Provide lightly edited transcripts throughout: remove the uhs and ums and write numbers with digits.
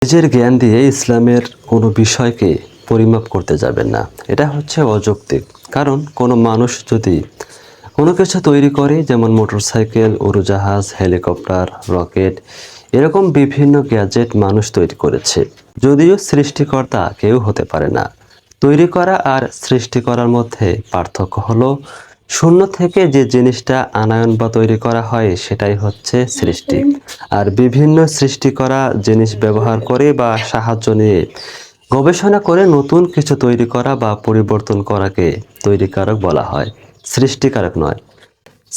নিজের জ্ঞান দিয়ে ইসলামের কোনো বিষয়কে পরিমাপ করতে যাবেন না। এটা হচ্ছে অযৌক্তিক। কারণ কোনো মানুষ যদি কোনো কিছু তৈরি করে, যেমন মোটরসাইকেল, উড়োজাহাজ, হেলিকপ্টার, রকেট, এরকম বিভিন্ন গ্যাজেট মানুষ তৈরি করেছে। যদিও সৃষ্টিকর্তা কেউ হতে পারে না। তৈরি করা আর সৃষ্টি করার মধ্যে পার্থক্য হলো শূন্য থেকে যে জিনিসটা আনায়ন বা তৈরি করা হয় সেটাই হচ্ছে সৃষ্টি। আর বিভিন্ন সৃষ্টি করা জিনিস ব্যবহার করে বা সাহায্য নিয়ে গবেষণা করে নতুন কিছু তৈরি করা বা পরিবর্তন করাকে তৈরিকারক বলা হয়, সৃষ্টিকারক নয়।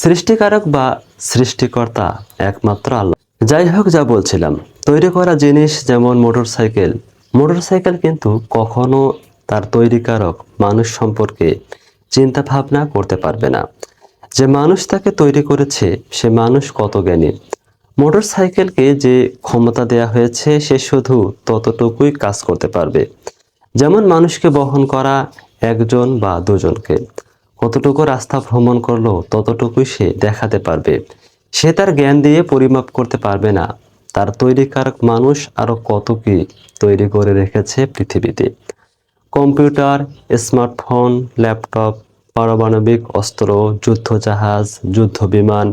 সৃষ্টিকারক বা সৃষ্টিকর্তা একমাত্র আল্লাহ। যাই হোক, যা বলছিলাম, তৈরি করা জিনিস যেমন মোটরসাইকেল, মোটরসাইকেল কিন্তু কখনো তার তৈরিকারক মানুষ সম্পর্কে চিন্তা ভাবনা করতে পারবে না। যে মানুষ তাকে তৈরি করেছে সে মানুষ কত জ্ঞানী। মোটরসাইকেলকে যে ক্ষমতা দেয়া হয়েছে সে শুধু ততটুকুই কাজ করতে পারবে। যেমন মানুষকে বহন করা একজন বা দুজনকে, কতটুকু রাস্তা ভ্রমণ করলো ততটুকুই সে দেখাতে পারবে। সে তার জ্ঞান দিয়ে পরিমাপ করতে পারবে না তার তৈরিকারক মানুষ আরো কত কি তৈরি করে রেখেছে পৃথিবীতে। কম্পিউটার, স্মার্টফোন, ল্যাপটপ, পারমাণবিক অস্ত্র, যুদ্ধজাহাজ, যুদ্ধ বিমান,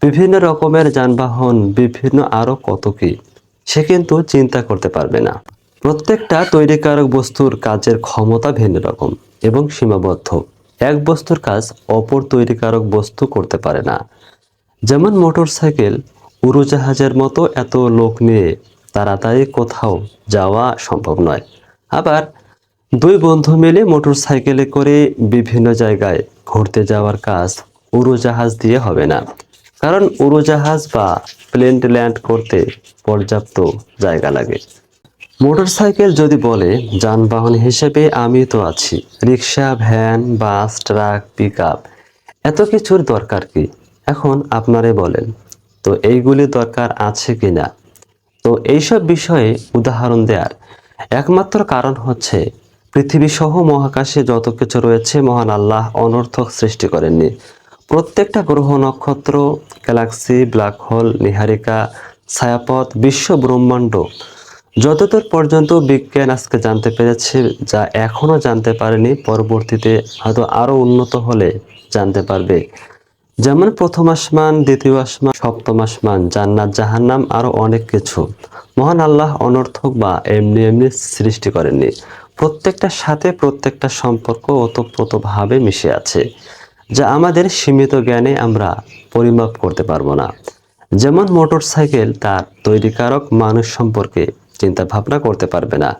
বিভিন্ন রকমের যানবাহন, বিভিন্ন আরো কত কি সে কিন্তু চিন্তা করতে পারবে না। প্রত্যেকটা তৈরিকারক বস্তুর কাজের ক্ষমতা ভিন্ন রকম এবং সীমাবদ্ধ। এক বস্তুর কাজ অপর তৈরিকারক বস্তু করতে পারে না। যেমন মোটরসাইকেল, উড়োজাহাজের মতো এত লোক নিয়ে তাড়াতাড়ি কোথাও যাওয়া সম্ভব নয়। আবার দুই বন্ধু মিলে মোটরসাইকেলে করে বিভিন্ন জায়গায় ঘুরতে যাওয়ার কাজ উড়োজাহাজ দিয়ে হবে না। কারণ উড়োজাহাজ বা প্লেন ল্যান্ড করতে পর্যাপ্ত জায়গা লাগে। মোটরসাইকেল যদি বলে যানবাহন হিসেবে আমি তো আছি, রিক্সা, ভ্যান, বাস, ট্রাক, পিকআপ, এত কিছুর দরকার কি? এখন আপনারাই বলেন তো, এইগুলি দরকার আছে কিনা? তো এইসব বিষয়ে উদাহরণ দেওয়ার একমাত্র কারণ হচ্ছে পৃথিবী সহ মহাকাশে যত কিছু রয়েছে মহান আল্লাহ অনর্থক সৃষ্টি করেননি। প্রত্যেকটা গ্রহ, নক্ষত্র, গ্যালাক্সি, ব্ল্যাক হোল, নীহারিকা, ছায়াপথ, বিশ্ব ব্রহ্মাণ্ড, যতদূর পর্যন্ত বিজ্ঞান আজকে জানতে পেরেছে, যা এখনো জানতে পারেনি, পরবর্তীতে হয়তো আরো উন্নত হলে জানতে পারবে। যেমন প্রথম আসমান, দ্বিতীয় আসমান, সপ্তম আসমান, জান্নাত, জাহান্নাম, আরো অনেক কিছু মহান আল্লাহ অনর্থক বা এমনি এমনি সৃষ্টি করেননি। প্রত্যেকটার সাথে প্রত্যেকটা সম্পর্ক ওতপ্রোতভাবে মিশে আছে, যা আমাদের সীমিত জ্ঞানে আমরা পরিমাপ করতে পারবো না। যেমন মোটরসাইকেল তার তৈরিকারক মানুষ সম্পর্কে চিন্তা ভাবনা করতে পারবে না।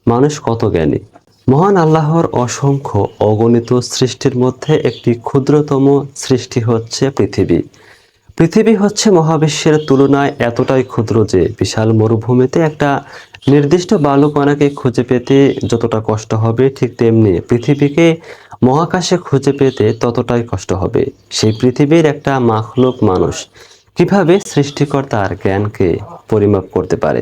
মানুষ কত জ্ঞানী। মহান আল্লাহর অসংখ্য অগণিত সৃষ্টির মধ্যে একটি ক্ষুদ্রতম সৃষ্টি হচ্ছে পৃথিবী। পৃথিবী হচ্ছে মহাবিশ্বের তুলনায় এতটাই ক্ষুদ্র যে বিশাল মরুভূমিতে একটা নির্দিষ্ট বালুকণাকে খুঁজে পেতে যতটা কষ্ট হবে, ঠিক তেমনি পৃথিবীকে মহাকাশে খুঁজে পেতে ততটাই কষ্ট হবে। সেই পৃথিবীর একটা মাখলুক মানুষ কিভাবে সৃষ্টিকর্তার জ্ঞানকে পরিমাপ করতে পারে?